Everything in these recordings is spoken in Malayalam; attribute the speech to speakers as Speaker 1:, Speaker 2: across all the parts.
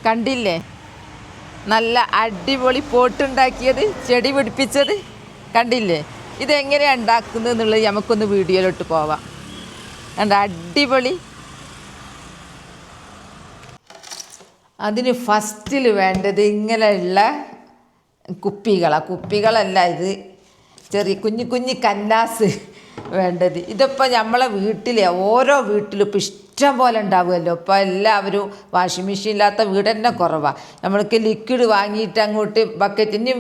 Speaker 1: കണ്ടില്ലേ? നല്ല അടിപൊളി പോട്ടുണ്ടാക്കിയത്, ചെടി പിടിപ്പിച്ചത് കണ്ടില്ലേ? ഇതെങ്ങനെയാണ് ഉണ്ടാക്കുന്നത് എന്നുള്ളത് നമുക്കൊന്ന് വീഡിയോയിലോട്ട് പോവാം. കണ്ട അടിപൊളി. അതിന് ഫസ്റ്റിൽ വേണ്ടത് ഇങ്ങനെയുള്ള കുപ്പികളല്ല, ഇത് ചെറിയ കുഞ്ഞു കുഞ്ഞു കന്നാസ് വേണ്ടത്. ഇതിപ്പോൾ നമ്മളെ വീട്ടിലെ ഓരോ വീട്ടിലും ഇപ്പോൾ ഇഷ്ടം പോലെ ഉണ്ടാവുമല്ലോ. ഇപ്പോൾ എല്ലാവരും വാഷിംഗ് മെഷീൻ ഇല്ലാത്ത വീട് തന്നെ കുറവാണ്. നമ്മൾക്ക് ലിക്വിഡ് വാങ്ങിയിട്ട് അങ്ങോട്ട് ബക്കറ്റിന്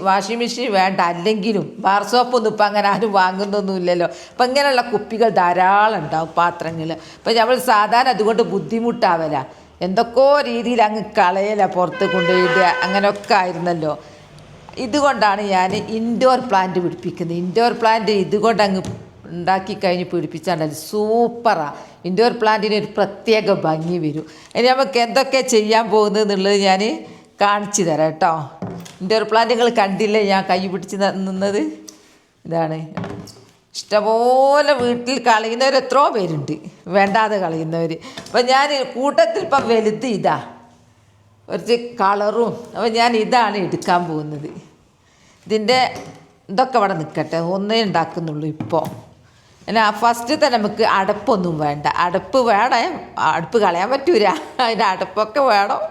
Speaker 1: വാഷിംഗ് മെഷീൻ വേണ്ട, അല്ലെങ്കിലും ബാർ സോപ്പൊന്നും ഇപ്പം അങ്ങനെ ആരും വാങ്ങുന്നൊന്നുമില്ലല്ലോ. അപ്പം ഇങ്ങനെയുള്ള കുപ്പികൾ ധാരാളം ഉണ്ടാവും, പാത്രങ്ങൾ. അപ്പം നമ്മൾ സാധാരണ അതുകൊണ്ട് ബുദ്ധിമുട്ടാവല, എന്തൊക്കെയോ രീതിയിൽ അങ്ങ് കളയല, പുറത്ത് കൊണ്ടുപോയിടുക, അങ്ങനെയൊക്കെ ആയിരുന്നല്ലോ. ഇതുകൊണ്ടാണ് ഞാൻ ഇൻഡോർ പ്ലാന്റ് പിടിപ്പിക്കുന്നത്. ഇൻഡോർ പ്ലാന്റ് ഇതുകൊണ്ട് അങ്ങ് ഉണ്ടാക്കി കഴിഞ്ഞ് പിടിപ്പിച്ചാൽ സൂപ്പറാണ്. ഇൻഡോർ പ്ലാന്റിന് ഒരു പ്രത്യേക ഭംഗി വരും. ഇനി നമുക്ക് എന്തൊക്കെ ചെയ്യാൻ പോകുന്നത് എന്നുള്ളത് ഞാൻ കാണിച്ചു തരാം കേട്ടോ. ഇൻഡോർ പ്ലാന്റുകൾ കണ്ടില്ലേ ഞാൻ കൈ പിടിച്ച് നിന്നത്? ഇതാണ്. ഇഷ്ടംപോലെ വീട്ടിൽ കളയുന്നവർ എത്രയോ പേരുണ്ട്, വേണ്ടാതെ കളയുന്നവർ. അപ്പം ഞാൻ കൂട്ടത്തിൽ ഇപ്പം വലുത് ഇതാ, കുറച്ച് കളറും. അപ്പം ഞാൻ ഇതാണ് എടുക്കാൻ പോകുന്നത്. ഇതിൻ്റെ ഇതൊക്കെ ഇവിടെ നിൽക്കട്ടെ, ഒന്നേ ഉണ്ടാക്കുന്നുള്ളൂ ഇപ്പോൾ. പിന്നെ ഫസ്റ്റ് നമുക്ക് അടപ്പൊന്നും വേണ്ട. അടപ്പ് വേണേ, അടുപ്പ് കളയാൻ പറ്റൂല, അതിൻ്റെ അടപ്പൊക്കെ വേണം.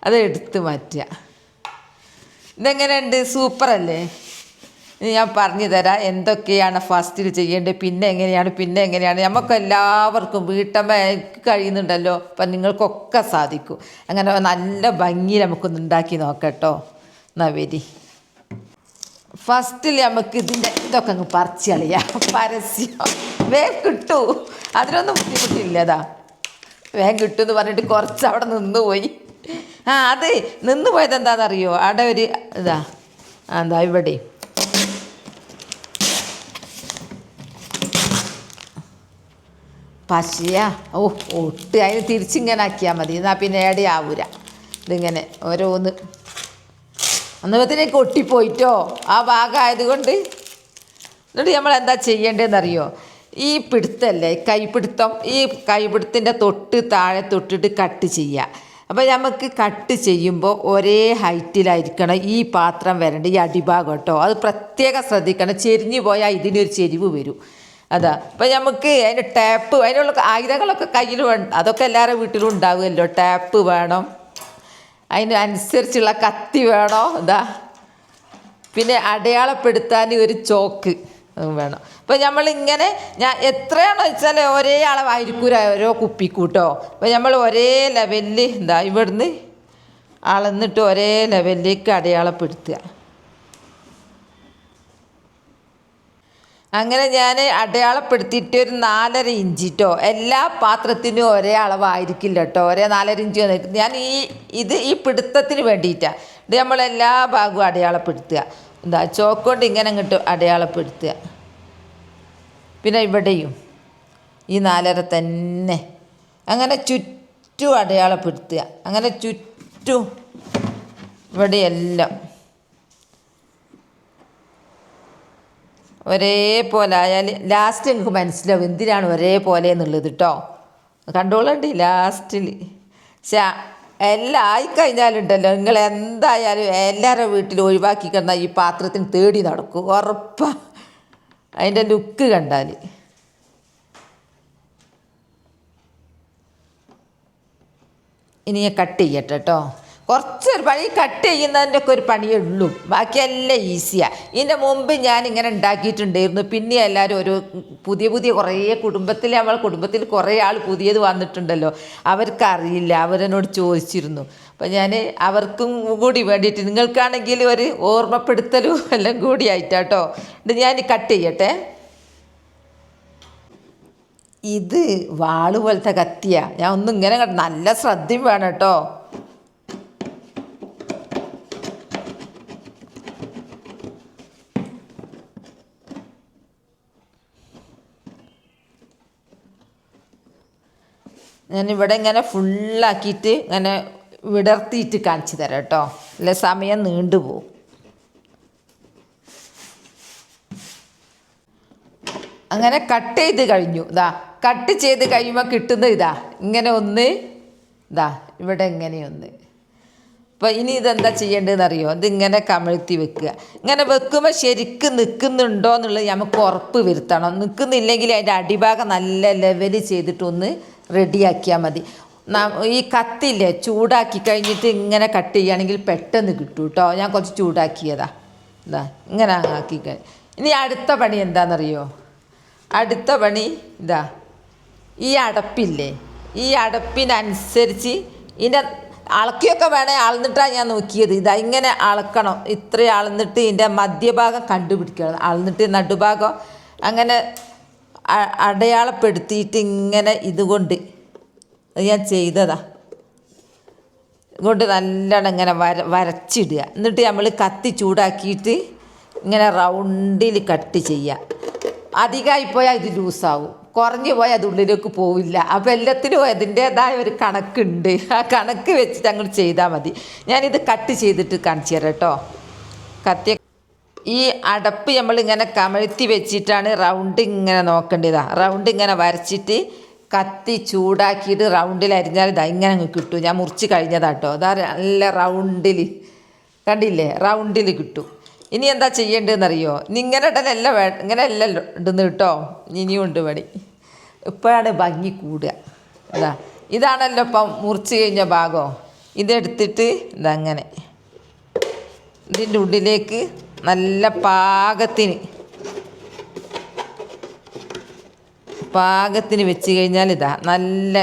Speaker 1: അത് എടുത്ത് മാറ്റുക. ഇതെങ്ങനെയുണ്ട്? സൂപ്പറല്ലേ? ഞാൻ പറഞ്ഞു തരാം എന്തൊക്കെയാണ് ഫസ്റ്റിൽ ചെയ്യേണ്ടത്, പിന്നെ എങ്ങനെയാണ്. നമുക്ക് എല്ലാവർക്കും വീട്ടമ്മയ്ക്ക് കഴിയുന്നുണ്ടല്ലോ, അപ്പം നിങ്ങൾക്കൊക്കെ സാധിക്കും. അങ്ങനെ നല്ല ഭംഗി നമുക്കൊന്ന് ഉണ്ടാക്കി നോക്കട്ടോ. എന്നാ വരി. ഫസ്റ്റിൽ നമുക്ക് ഇതൊക്കെ അങ്ങ് പറിച്ച് കളയാം. പരസ്യം വേഗം കിട്ടൂ, അതിനൊന്നും ബുദ്ധിമുട്ടില്ലതാ. വേഗം കിട്ടുമെന്ന് പറഞ്ഞിട്ട് കുറച്ച് അവിടെ നിന്ന് പോയി. അത് നിന്ന് പോയത് എന്താണെന്നറിയോ? അവിടെ ഒരു എന്താ ഇവിടെ പശയാ. ഒട്ട് അതിന് തിരിച്ചിങ്ങനെ ആക്കിയാൽ മതി, എന്നാൽ പിന്നെ ഏടെ ആവൂല. ഇതിങ്ങനെ ഓരോന്ന് അന്നപ്പത്തിനേക്ക് ഒട്ടിപ്പോയിട്ടോ ആ ഭാഗമായതുകൊണ്ട്. എന്നിട്ട് നമ്മൾ എന്താ ചെയ്യേണ്ടതെന്നറിയോ? ഈ പിടുത്തല്ലേ, കൈപിടുത്തം, ഈ കൈപിടുത്തിൻ്റെ തൊട്ട് താഴെ തൊട്ടിട്ട് കട്ട് ചെയ്യുക. അപ്പോൾ നമുക്ക് കട്ട് ചെയ്യുമ്പോൾ ഒരേ ഹൈറ്റിലായിരിക്കണം ഈ പാത്രം വരേണ്ട, ഈ അടിഭാഗം കേട്ടോ. അത് പ്രത്യേകം ശ്രദ്ധിക്കണം, ചെരിഞ്ഞു പോയാൽ ഇതിനൊരു ചെരിവ് വരും. അതാ. അപ്പം നമുക്ക് അതിന് ടാപ്പ്, അതിനുള്ള ആയുധങ്ങളൊക്കെ കയ്യിൽ വേണം. അതൊക്കെ എല്ലാവരുടെ വീട്ടിലും ഉണ്ടാവുമല്ലോ. ടാപ്പ് വേണം, അതിനനുസരിച്ചുള്ള കത്തി വേണം. പിന്നെ അടയാളപ്പെടുത്താൻ ഒരു ചോക്ക് വേണം. അപ്പം നമ്മളിങ്ങനെ ഞാൻ എത്രയാണോ വെച്ചാൽ ഒരേ അളവായിരിക്കൂല ഓരോ കുപ്പിക്കൂട്ടോ. അപ്പം നമ്മൾ ഒരേ ലെവലിൽ ഇവിടുന്ന് അളന്നിട്ട് ഒരേ ലെവലിലേക്ക് അടയാളപ്പെടുത്തുക. അങ്ങനെ ഞാൻ അടയാളപ്പെടുത്തിയിട്ട് ഒരു 4.5 ഇഞ്ചിട്ടോ. എല്ലാ പാത്രത്തിനും ഒരേ അളവായിരിക്കില്ല കേട്ടോ, ഒരേ 4.5 ഇഞ്ച്. ഞാൻ ഈ പിടുത്തത്തിന് വേണ്ടിയിട്ടാണ്. ഇത് നമ്മളെല്ലാ ഭാഗവും അടയാളപ്പെടുത്തുക. ചോക്ക് കൊണ്ട് ഇങ്ങനെ അങ്ങോട്ട് അടയാളപ്പെടുത്തുക. പിന്നെ ഇവിടെയും ഈ 4.5 തന്നെ അങ്ങനെ ചുറ്റും അടയാളപ്പെടുത്തുക. അങ്ങനെ ചുറ്റും ഇവിടെയെല്ലാം ഒരേപോലെ ആയാൽ ലാസ്റ്റ് നിങ്ങൾക്ക് മനസ്സിലാവും എന്തിനാണ് ഒരേപോലെ എന്നുള്ളത് കേട്ടോ. കണ്ടോളണ്ട് ലാസ്റ്റിൽ. പക്ഷേ എല്ലാം ആയിക്കഴിഞ്ഞാലുണ്ടല്ലോ, നിങ്ങൾ എന്തായാലും എല്ലാവരുടെ വീട്ടിലും ഒഴിവാക്കി കിടന്നാൽ ഈ പാത്രത്തിന് തേടി നടക്കും, ഉറപ്പാണ്. അതിൻ്റെ ലുക്ക് കണ്ടാൽ. ഇനി ഞാൻ കട്ട് ചെയ്യട്ടെ കേട്ടോ. കുറച്ചൊരു പണി, കട്ട് ചെയ്യുന്നതിൻ്റെ ഒക്കെ ഒരു പണിയേ ഉള്ളൂ, ബാക്കിയെല്ലാം ഈസിയാണ്. ഇതിൻ്റെ മുമ്പ് ഞാൻ ഇങ്ങനെ ഉണ്ടാക്കിയിട്ടുണ്ടായിരുന്നു. പിന്നെ എല്ലാവരും ഒരു പുതിയ കുറേ കുടുംബത്തിൽ കുറേ ആൾ പുതിയത് വന്നിട്ടുണ്ടല്ലോ, അവർക്കറിയില്ല. അവരെന്നോട് ചോദിച്ചിരുന്നു. അപ്പം ഞാൻ അവർക്കും കൂടി വേണ്ടിയിട്ട്, നിങ്ങൾക്കാണെങ്കിൽ ഒരു ഓർമ്മപ്പെടുത്തലും എല്ലാം കൂടി ആയിട്ടാട്ടോ. ഇത് ഞാൻ കട്ട് ചെയ്യട്ടെ. ഇത് വാള് പോലത്തെ കത്തിയാണ്. ഞാൻ ഒന്നും ഇങ്ങനെ നല്ല ശ്രദ്ധയും വേണം കേട്ടോ. ഞാനിവിടെ ഇങ്ങനെ ഫുള്ളാക്കിയിട്ട് ഇങ്ങനെ വിടർത്തിയിട്ട് കാണിച്ചു തരാം കേട്ടോ, അല്ലെ സമയം നീണ്ടുപോകും. അങ്ങനെ കട്ട് ചെയ്ത് കഴിഞ്ഞു. കട്ട് ചെയ്ത് കഴിയുമ്പോൾ കിട്ടുന്ന ഇങ്ങനെ ഒന്ന് ഇതാ ഇവിടെ എങ്ങനെയൊന്ന്. അപ്പോൾ ഇനി ഇതെന്താ ചെയ്യേണ്ടതെന്ന് അറിയോ? ഇതിങ്ങനെ കമഴ്ത്തി വെക്കുക. ഇങ്ങനെ വെക്കുമ്പോൾ ശരിക്കും നിൽക്കുന്നുണ്ടോ എന്നുള്ളത് നമുക്ക് ഉറപ്പ് വരുത്തണം. നിൽക്കുന്നില്ലെങ്കിൽ അതിൻ്റെ അടിഭാഗം നല്ല ലെവൽ ചെയ്തിട്ടൊന്ന് റെഡിയാക്കിയാൽ മതി. ഈ കത്തില്ലേ ചൂടാക്കി കഴിഞ്ഞിട്ട് ഇങ്ങനെ കട്ട് ചെയ്യുകയാണെങ്കിൽ പെട്ടെന്ന് കിട്ടും കേട്ടോ. ഞാൻ കുറച്ച് ചൂടാക്കിയതാ. ഇതാ ഇങ്ങനെ ആക്കി ഇനി അടുത്ത പണി എന്താണെന്നറിയോ? അടുത്ത പണി ഇതാ ഈ അടപ്പില്ലേ, ഈ അടപ്പിനനുസരിച്ച് ഇതിൻ്റെ അളക്കിയൊക്കെ വേണേൽ അളന്നിട്ടാണ് ഞാൻ നോക്കിയത്. ഇതാ ഇങ്ങനെ അളക്കണം. ഇത്രയും അളന്നിട്ട് ഇതിൻ്റെ മധ്യഭാഗം കണ്ടുപിടിക്കണം. അളന്നിട്ട് നടുഭാഗം അങ്ങനെ അടയാളപ്പെടുത്തിയിട്ട് ഇങ്ങനെ ഇതുകൊണ്ട് അത് ഞാൻ ചെയ്തതാ. ഇതുകൊണ്ട് നല്ലോണം ഇങ്ങനെ വരച്ചിടുക. എന്നിട്ട് നമ്മൾ കത്തി ചൂടാക്കിയിട്ട് ഇങ്ങനെ റൗണ്ടിൽ കട്ട് ചെയ്യുക. അധികമായി പോയാൽ ഇത് ലൂസാവും, കുറഞ്ഞു പോയാൽ അത് ഉള്ളിലേക്ക് പോവില്ല. അപ്പോൾ എല്ലാത്തിനും അതിൻ്റേതായ ഒരു കണക്കുണ്ട്. ആ കണക്ക് വെച്ചിട്ട് അങ്ങോട്ട് ചെയ്താൽ മതി. ഞാനിത് കട്ട് ചെയ്തിട്ട് കാണിച്ചു തരാം കേട്ടോ. കത്തി ഈ അടപ്പ് നമ്മളിങ്ങനെ കമഴ്ത്തി വെച്ചിട്ടാണ് റൗണ്ട് ഇങ്ങനെ നോക്കേണ്ടതാണ്. റൗണ്ട് ഇങ്ങനെ വരച്ചിട്ട് കത്തി ചൂടാക്കിയിട്ട് റൗണ്ടിൽ അരിഞ്ഞാൽ ഇതാ ഇങ്ങനെ അങ്ങ് കിട്ടും. ഞാൻ മുറിച്ച് കഴിഞ്ഞതാട്ടോ. അതാ നല്ല റൗണ്ടിൽ കണ്ടില്ലേ, റൗണ്ടിൽ കിട്ടും. ഇനി എന്താ ചെയ്യേണ്ടതെന്നറിയോ? ഇങ്ങനെ ഇടലല്ല ഇങ്ങനെ അല്ല ഇടുന്നു കേട്ടോ. ഇനിയും ഉണ്ട് പണി. ഇപ്പോഴാണ് ഭംഗി കൂടുക. ഇതാണല്ലോ ഇപ്പം മുറിച്ച് കഴിഞ്ഞ ഭാഗം. ഇതെടുത്തിട്ട് ഇതങ്ങനെ ഇതിൻ്റെ ഉള്ളിലേക്ക് നല്ല പാകത്തിന് വെച്ച് കഴിഞ്ഞാൽ ഇതാ നല്ല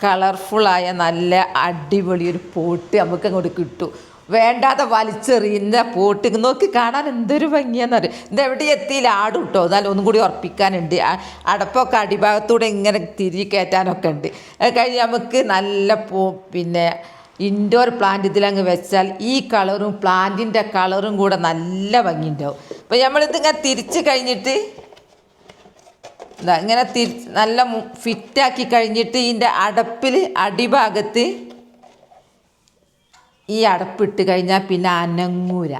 Speaker 1: കളർഫുള്ളായ നല്ല അടിപൊളി ഒരു പോട്ട് നമുക്ക് അങ്ങോട്ട് കിട്ടും. വേണ്ടാതെ വലിച്ചെറിയുന്ന പോട്ട് നോക്കി കാണാൻ എന്തൊരു ഭംഗിയാണെന്ന് അറിയാം. ഇതെവിടെ എത്തിയില്ല ആടും കേട്ടോ. എന്നാലും ഒന്നും കൂടി ഉറപ്പിക്കാനുണ്ട്. അടപ്പൊക്കെ അടിഭാഗത്തൂടെ ഇങ്ങനെ തിരികെ കയറ്റാനൊക്കെ ഉണ്ട്. അത് കഴിഞ്ഞ് നമുക്ക് നല്ല പിന്നെ ഇൻഡോർ പ്ലാന്റ് ഇതിലങ്ങ് വെച്ചാൽ ഈ കളറും പ്ലാന്റിൻ്റെ കളറും കൂടെ നല്ല ഭംഗിയുണ്ടാവും. അപ്പോൾ നമ്മളിതിങ്ങനെ തിരിച്ച് കഴിഞ്ഞിട്ട് ഇങ്ങനെ നല്ല ഫിറ്റാക്കി കഴിഞ്ഞിട്ട് ഇതിൻ്റെ അടപ്പിൽ അടിഭാഗത്ത് ഈ അടപ്പിട്ട് കഴിഞ്ഞാൽ പിന്നെ അനങ്ങൂര.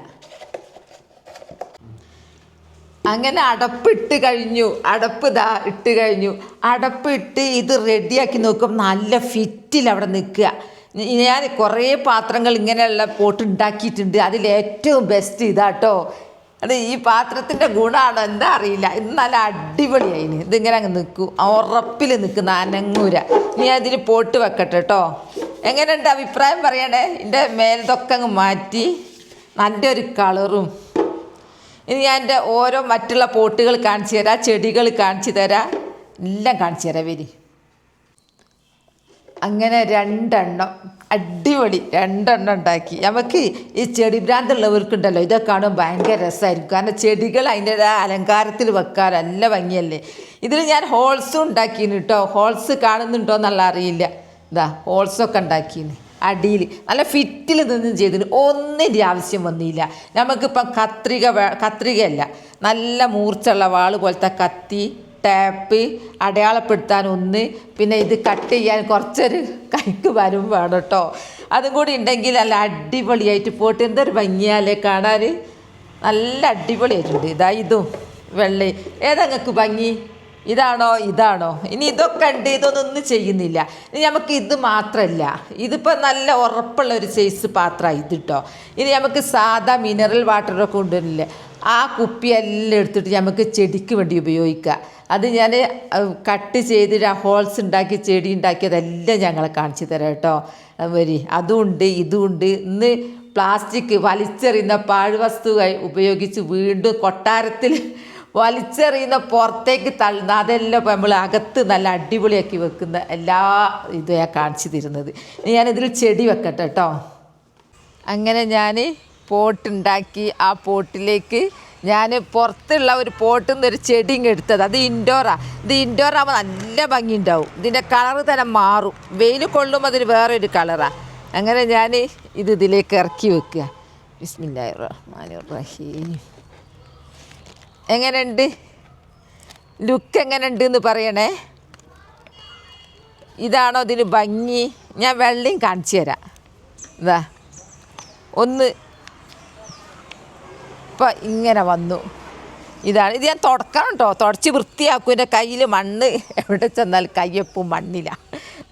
Speaker 1: അങ്ങനെ അടപ്പിട്ട് കഴിഞ്ഞു. അടപ്പ് ഇതാ ഇട്ട് കഴിഞ്ഞു. അടപ്പിട്ട് ഇത് റെഡിയാക്കി നോക്കും നല്ല ഫിറ്റിൽ അവിടെ നിൽക്കുക. ഞാൻ കുറേ പാത്രങ്ങൾ ഇങ്ങനെയുള്ള പോട്ട് ഉണ്ടാക്കിയിട്ടുണ്ട്. അതിലേറ്റവും ബെസ്റ്റ് ഇതാട്ടോ. അത് ഈ പാത്രത്തിൻ്റെ ഗുണമാണോ എന്താ അറിയില്ല. ഇത് നല്ല അടിപൊളിയായിന്. ഇതിങ്ങനെ അങ്ങ് നിൽക്കും, ഉറപ്പിൽ നിൽക്കുന്ന അനങ്ങൂര. ഇനി അതിന് പോട്ട് വെക്കട്ടെ കേട്ടോ. എങ്ങനെയുണ്ട് അഭിപ്രായം പറയണേ? എൻ്റെ മേലതൊക്കെ അങ്ങ് മാറ്റി നല്ലൊരു കളറും. ഇനി ഞാൻ എൻ്റെ ഓരോ മറ്റുള്ള പോട്ടുകൾ കാണിച്ചു തരാം, ചെടികൾ കാണിച്ചു തരാം, എല്ലാം കാണിച്ചു തരാം. വരി. അങ്ങനെ 2 എണ്ണം അടിപൊളി 2 എണ്ണം ഉണ്ടാക്കി. നമുക്ക് ഈ ചെടി ഭ്രാന്തുള്ളവർക്കുണ്ടല്ലോ ഇതൊക്കെ കാണുമ്പോൾ ഭയങ്കര രസമായിരിക്കും. കാരണം ചെടികൾ അതിൻ്റെതായ അലങ്കാരത്തിൽ വെക്കാൻ നല്ല ഭംഗിയല്ലേ. ഇതിൽ ഞാൻ ഹോൾസും ഉണ്ടാക്കിന് കേട്ടോ. ഹോൾസ് കാണുന്നുണ്ടോ എന്നുള്ള അറിയില്ല. ഇതാ ഹോൾസൊക്കെ ഉണ്ടാക്കിന് അടിയിൽ നല്ല ഫിറ്റിൽ നിന്നും ചെയ്തിന്. ഒന്നിൻ്റെ ആവശ്യം വന്നില്ല. നമുക്കിപ്പം കത്രികയല്ല, നല്ല മൂർച്ചുള്ള വാള് പോലത്തെ കത്തി, ടാപ്പ്, അടയാളപ്പെടുത്താൻ ഒന്ന്, പിന്നെ ഇത് കട്ട് ചെയ്യാൻ കുറച്ചൊരു കൈക്ക് വരും വേണം കേട്ടോ. അതും കൂടി ഉണ്ടെങ്കിൽ നല്ല അടിപൊളിയായിട്ട് പോട്ട് എന്തൊരു ഭംഗിയാലേ കാണാൻ. നല്ല അടിപൊളിയായിട്ടുണ്ട്. ഇതാ ഇതും വെള്ളയും. ഏതാ നിങ്ങൾക്ക് ഭംഗി? ഇതാണോ ഇതാണോ? ഇനി ഇതൊക്കെ ഉണ്ട്. ഇതൊന്നും ചെയ്യുന്നില്ല. ഇനി നമുക്ക് ഇത് മാത്രമല്ല, ഇതിപ്പോൾ നല്ല ഉറപ്പുള്ള ഒരു സൈസ് പാത്രമാണ് ഇത് കേട്ടോ. ഇനി നമുക്ക് സാധാ മിനറൽ വാട്ടറൊക്കെ കൊണ്ടുവരില്ലേ, ആ കുപ്പിയെല്ലാം എടുത്തിട്ട് നമുക്ക് ചെടിക്ക് വേണ്ടി ഉപയോഗിക്കാം. അത് ഞാൻ കട്ട് ചെയ്തിട്ട് ആ ഹോൾസ് ഉണ്ടാക്കി ചെടി ഉണ്ടാക്കിയതെല്ലാം ഞങ്ങളെ കാണിച്ചു തരാം കേട്ടോ. വരി. അതുമുണ്ട് ഇതുമുണ്ട്. ഇന്ന് പ്ലാസ്റ്റിക് വലിച്ചെറിയുന്ന പാഴ്വസ്തു ഉപയോഗിച്ച് വീണ്ടും കൊട്ടാരത്തിൽ വലിച്ചെറിയുന്ന പുറത്തേക്ക് തള്ളുന്ന അതെല്ലാം ഇപ്പോൾ നമ്മൾ അകത്ത് നല്ല അടിപൊളിയാക്കി വെക്കുന്ന എല്ലാ ഇതും ഞാൻ കാണിച്ചു തരുന്നത്. ഞാനിതിൽ ചെടി വെക്കട്ടെ കേട്ടോ. അങ്ങനെ ഞാൻ പോട്ടുണ്ടാക്കി. ആ പോട്ടിലേക്ക് ഞാൻ പുറത്തുള്ള ഒരു പോട്ടിൽ നിന്നൊരു ചെടി എടുത്തത്. അത് ഇൻഡോറാണ്. ഇത് ഇൻഡോറാകുമ്പോൾ നല്ല ഭംഗി ഉണ്ടാവും. ഇതിൻ്റെ കളറ് തന്നെ മാറും. വെയിൽ കൊള്ളുമ്പോൾ അതിന് വേറൊരു കളറാണ്. അങ്ങനെ ഞാൻ ഇതിലേക്ക് ഇറക്കി വെക്കുക. ബിസ്മില്ലാഹിർ റഹ്മാനിർ റഹീം. എങ്ങനെയുണ്ട് ലുക്ക്? എങ്ങനെയുണ്ട് എന്ന് പറയണേ. ഇതാണോ ഇതിന് ഭംഗി? ഞാൻ വെള്ളയും കാണിച്ചു തരാം. ഇതാ ഒന്ന് ഇപ്പം ഇങ്ങനെ വന്നു. ഇതാണ് ഇത്. ഞാൻ തുടക്കണം കേട്ടോ. തുടച്ച് വൃത്തിയാക്കും. എൻ്റെ കയ്യിൽ മണ്ണ് എവിടെ ചെന്നാൽ കയ്യെപ്പും മണ്ണില്ല.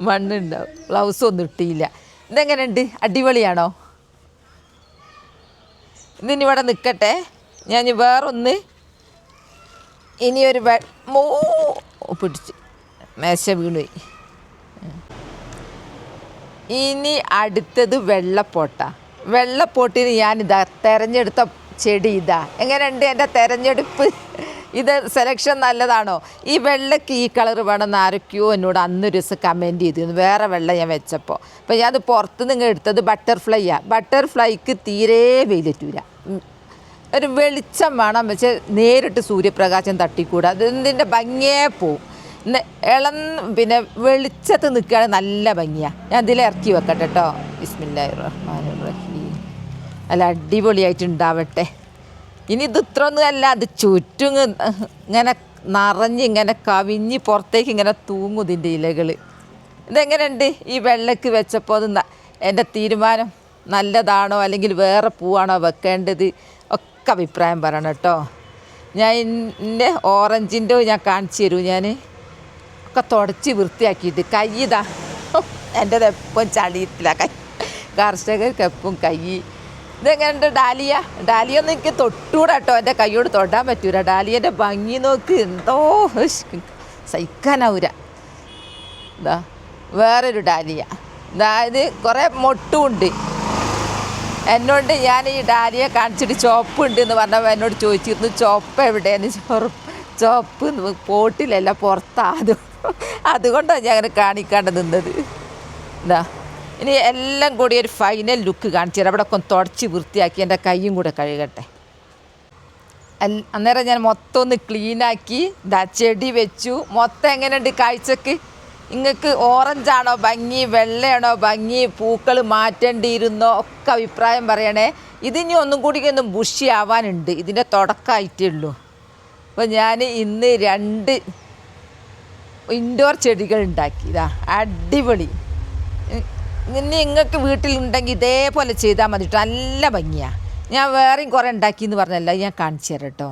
Speaker 1: മണ്ണുണ്ടാവും. ഗ്ലൗസൊന്നും ഇട്ടിയില്ല. ഇതെങ്ങനെയുണ്ട്? അടിപൊളിയാണോ? ഇതിനിവിടെ നിൽക്കട്ടെ. ഞാൻ വേറൊന്ന് ഇനിയൊരു പിടിച്ച് മേശ വീണുപോയി. ഇനി അടുത്തത് വെള്ളപ്പോട്ടിന് ഞാനിതാ തിരഞ്ഞെടുത്ത ചെടി ഇതാ. എങ്ങനെയുണ്ട് എൻ്റെ തിരഞ്ഞെടുപ്പ്? ഇത് സെലക്ഷൻ നല്ലതാണോ? ഈ വെള്ളയ്ക്ക് ഈ കളർ വേണമെന്ന് ആരൊക്കെയോ എന്നോട് അന്നൊരു ദിവസം കമൻറ്റ് ചെയ്തിരുന്നു. വേറെ വെള്ളം ഞാൻ വെച്ചപ്പോൾ. അപ്പോൾ ഞാനത് പുറത്ത് നിങ്ങൾ എടുത്തത് ബട്ടർഫ്ലൈക്ക് തീരെ വെയിലറ്റൂല. ഒരു വെളിച്ചം വേണം. പക്ഷേ നേരിട്ട് സൂര്യപ്രകാശം തട്ടിക്കൂടാ. അതിൻ്റെ ഭംഗിയേ പോവും. പിന്നെ വെളിച്ചത്ത് നിൽക്കുകയാണെങ്കിൽ നല്ല ഭംഗിയാണ്. ഞാൻ ഇതിൽ ഇറക്കി വെക്കട്ടെ കേട്ടോ. ബിസ്മില്ലാഹിർ റഹ്മാനിർ റഹീം. നല്ല അടിപൊളിയായിട്ട് ഉണ്ടാവട്ടെ. ഇനി ഇത് ഇത്രയൊന്നുമല്ല, അത് ചുറ്റും ഇങ്ങനെ നിറഞ്ഞ് ഇങ്ങനെ കവിഞ്ഞ് പുറത്തേക്ക് ഇങ്ങനെ തൂങ്ങും ഇതിൻ്റെ ഇലകൾ. ഇതെങ്ങനെയുണ്ട്? ഈ വെള്ളക്ക് വെച്ചപ്പോൾ അത് എൻ്റെ തീരുമാനം നല്ലതാണോ അല്ലെങ്കിൽ വേറെ പൂവാണോ വെക്കേണ്ടത് ഒക്കെ അഭിപ്രായം പറയണം കേട്ടോ. ഞാൻ എൻ്റെ ഓറഞ്ചിൻ്റെ ഞാൻ കാണിച്ചു തരൂ. ഞാൻ ഒക്കെ തുടച്ച് വൃത്തിയാക്കിയിട്ട് കൈ ഇതാ. എൻ്റെത് എപ്പം ചളിയിട്ടില്ല. കർഷകർക്ക് എപ്പം കൈ. ഇതെങ്ങനെയുണ്ട്? ഡാലിയൊന്നും എനിക്ക് തൊട്ടുകൂടാ കേട്ടോ. എൻ്റെ കൈയോട് തൊടാൻ പറ്റൂല. ഡാലിയൻ്റെ ഭംഗി നോക്ക്, എന്തോ സഹിക്കാനാവൂല. ഇതാ വേറൊരു ഡാലിയ. അതായത് കുറേ മൊട്ടുമുണ്ട്. എന്നോട് ഞാൻ ഈ ഡാലിയെ കാണിച്ചിട്ട് ചുവപ്പുണ്ട് എന്ന് പറഞ്ഞപ്പോൾ എന്നോട് ചോദിച്ചിരുന്നു ചുവപ്പ് എവിടെയെന്ന്. ചുവപ്പ് പോട്ടിലല്ല, പുറത്താതും. അതുകൊണ്ടാണ് ഞാൻ അങ്ങനെ കാണിക്കാണ്ട് നിന്നത്. ഇതാ ഇനി എല്ലാം കൂടി ഒരു ഫൈനൽ ലുക്ക് കാണിച്ചു തരാം. അവിടെ ഒക്കെ ഒന്ന് തുടച്ച് വൃത്തിയാക്കി എൻ്റെ കൈയും കൂടെ കഴുകട്ടെ. അന്നേരം ഞാൻ മൊത്തം ഒന്ന് ക്ലീനാക്കി ചെടി വെച്ചു. മൊത്തം എങ്ങനെയുണ്ട് കാഴ്ചക്ക്? നിങ്ങൾക്ക് ഓറഞ്ചാണോ ഭംഗി, വെള്ളയാണോ ഭംഗി, പൂക്കൾ മാറ്റേണ്ടിയിരുന്നോ ഒക്കെ അഭിപ്രായം പറയണേ. ഇതിനി ഒന്നും കൂടി ഒന്ന് ബുഷി ആവാനുണ്ട്. ഇതിൻ്റെ തുടക്കമായിട്ടേ ഉള്ളൂ. അപ്പോൾ ഞാൻ ഇന്ന് 2 ഇൻഡോർ ചെടികൾ ഉണ്ടാക്കി. ഇതാ അടിപൊളി. ഇനി നിങ്ങൾക്ക് വീട്ടിലുണ്ടെങ്കിൽ ഇതേപോലെ ചെയ്താൽ മതി കേട്ടോ. നല്ല ഭംഗിയാണ്. ഞാൻ വേറെയും കുറേ ഉണ്ടാക്കിയെന്ന് പറഞ്ഞല്ല, ഞാൻ കാണിച്ചു തരാം കേട്ടോ.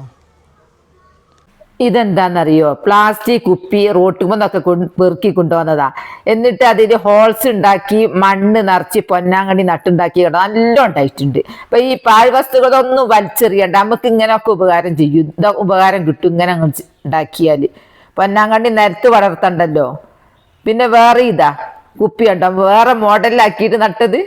Speaker 1: ഇതെന്താണെന്നറിയോ? പ്ലാസ്റ്റിക് കുപ്പി റോട്ടുമെന്നൊക്കെ പെറുക്കി കൊണ്ടുവന്നതാ. എന്നിട്ട് അതിൽ ഹോൾസ് ഉണ്ടാക്കി മണ്ണ് നിറച്ച് പൊന്നാങ്കണ്ണി നട്ടുണ്ടാക്കി കേട്ടോ. നല്ല ഉണ്ടായിട്ടുണ്ട്. അപ്പം ഈ പാഴ്വസ്തുക്കളൊന്നും വലിച്ചെറിയണ്ട. നമുക്ക് ഇങ്ങനെയൊക്കെ ഉപകാരം ചെയ്യും. ഉപകാരം കിട്ടും ഇങ്ങനെ ഉണ്ടാക്കിയാൽ. പൊന്നാങ്കണ്ണി നിരത്ത് വളർത്തണ്ടല്ലോ. പിന്നെ വേറെ ഇതാ കുപ്പി ഉണ്ടോ? വേറെ മോഡലിലാക്കിയിട്ട് നട്ടത്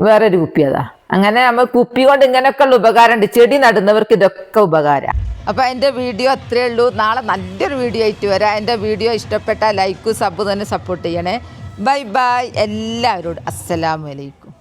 Speaker 1: വേറൊരു കുപ്പി. അതാ അങ്ങനെ നമ്മൾ കുപ്പി കൊണ്ട് ഇങ്ങനെയൊക്കെയുള്ള ഉപകാരമുണ്ട്. ചെടി നടുന്നവർക്ക് ഇതൊക്കെ ഉപകാരം. അപ്പോൾ എൻ്റെ വീഡിയോ അത്രയേ ഉള്ളൂ. നാളെ നല്ലൊരു വീഡിയോ ആയിട്ട് വരാം. എൻ്റെ വീഡിയോ ഇഷ്ടപ്പെട്ടാൽ ലൈക്കും സബ് തന്നെ സപ്പോർട്ട് ചെയ്യണേ. ബൈ ബൈ എല്ലാവരോടും. അസ്സലാമു അലൈക്കും.